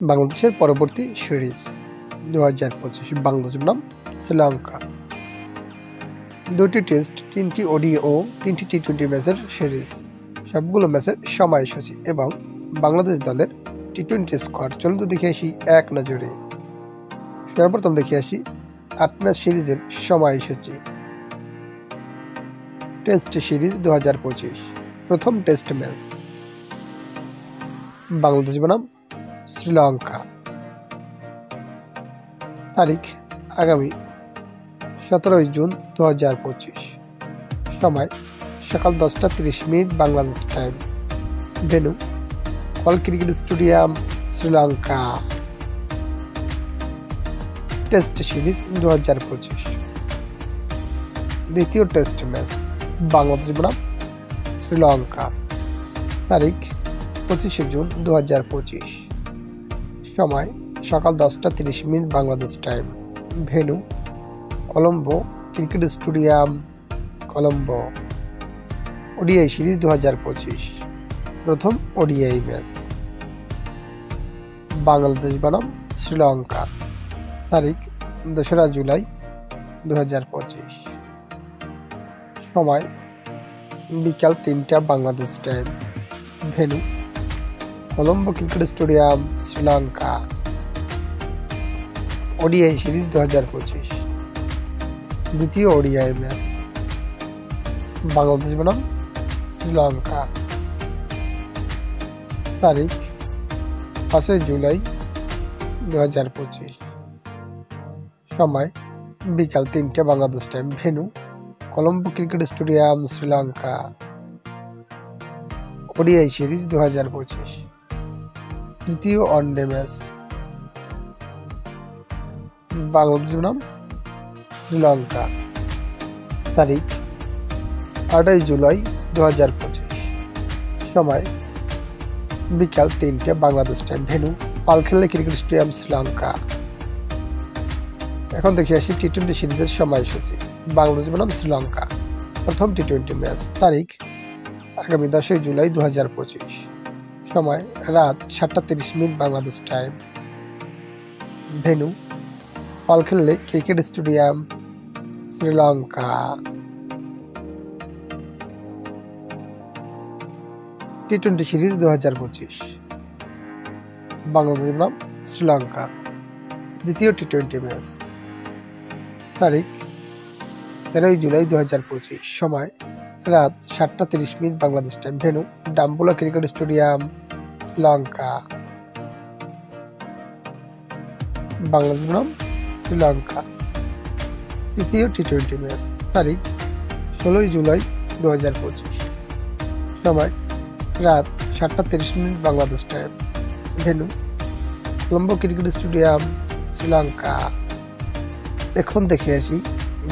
বাংলাদেশের পরবর্তী সিরিজ 2025 বাংলাদেশ বনাম শ্রীলঙ্কা। 2টি টেস্ট, 3টি ওডিআই ও 3টি টি-20 ম্যাচের সিরিজ। সবগুলো ম্যাচের সময়সূচি এবং বাংলাদেশ দলের টি-20 স্কোয়াড। চলুন তো দেখে আসি এক নজরে। সর্বপ্রথম দেখে আসি 8 ম্যাচ সিরিজের সময়সূচি। টেস্ট সিরিজ 2025 প্রথম টেস্ট ম্যাচ বাংলাদেশ বনাম শ্রীলঙ্কা। তারিখ আগামী 17 জুন 2025। সময় সকাল 10:30 Bangladesh time. Venue call cricket stadium, Sri Lanka. Test series 2025 দ্বিতীয় টেস্ট ম্যাচ বাংলাদেশ বনাম শ্রীলঙ্কা। তারিখ 25 জুন 2025। সময় সকাল 10:30 Bangladesh time. Venue Colombo cricket stadium, Colombo. ODI series 2025 প্রথম ওডিআই ম্যাচ বাংলাদেশ বনাম শ্রীলঙ্কা। তারিখ 2রা জুলাই 2025। সময় বিকাল 3টা Bangladesh time. Venue Colombo cricket stadium, Sri Lanka. ODI series 2025 দ্বিতীয় ওডিআই ম্যাচ বাংলাদেশ বনাম শ্রীলঙ্কা। তারিখ 5 জুলাই 2025। সময় বিকাল 3টা Bangladesh time. Venue Colombo cricket stadium, Sri Lanka. ODI series 2025 তৃতীয় ওয়ানডে ম্যাচ বাংলাদেশ বনাম শ্রীলঙ্কা। তারিখ 8 জুলাই 2025। সময় বিকাল 3টা Bangladesh time. Venue Pallekele cricket stadium, Sri Lanka. এখন দেখে আসি টি-20 সিরিজের সময়সূচি বাংলাদেশ বনাম শ্রীলঙ্কা প্রথম টি-20 ম্যাচ। তারিখ আগামী 10 জুলাই 2025। সময় রাত 7:30 Bangladesh time. Venue Pallekele cricket stadium, Sri Lanka. টি-20 সিরিজ 2025 বাংলাদেশ বনাম শ্রীলঙ্কা দ্বিতীয় টি-20 ম্যাচ। তারিখ 13 জুলাই 2025। সময় রাত 7:30 Bangladesh time. Venue Dambulla cricket stadium, Sri Lanka. Bangladesh বনাম শ্রীলঙ্কা তৃতীয় টি-20 ম্যাচ। তারিখ 16 জুলাই 2025। সময় রাত 7:30 Bangladesh time. Venue Colombo cricket stadium, Sri Lanka. এখন দেখে আসি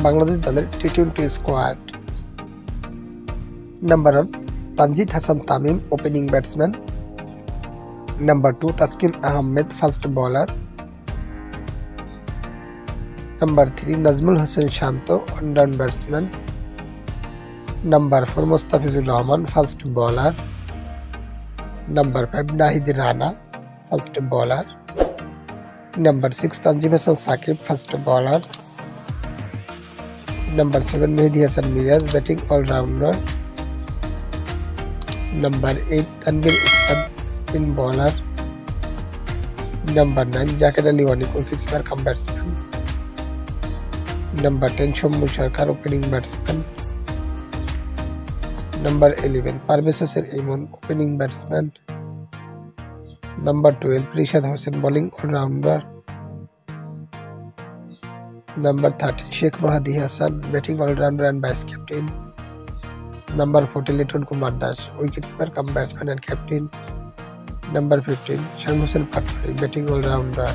বাংলাদেশ দলের টি-20 squad. Number 1 Tanzid Hasan Tamim, opening batsman. Number 2 Taskin Ahmed, fast bowler. Number 3 Najmul Hossain Shanto, one down batsman. Number 4 Mustafizur Rahman, fast bowler. Number 5 Nahid Rana, fast bowler. Number 6 Tanzim Hasan Sakib, fast bowler. Number 7 Mehidy Hasan Miraz, batting allrounder. Number 8 Tanvir Islam, spin bowler. Number 9 Zaker Ali Anik, wicketkeeper cum batsman. Number 10 Shambhu Sarkar, opening batsman. Number 11 Parvez Hossain Emon, opening batsman. Number 12 Rishad Hossain, bowling allrounder. Number 13 Sheikh Mahadi Hasan, batting allrounder and vice captain. Number 14 Liton Kumar Das, wicketkeeper cum batsman and captain. Number 15 Shamim Hossain Patwari, batting allrounder.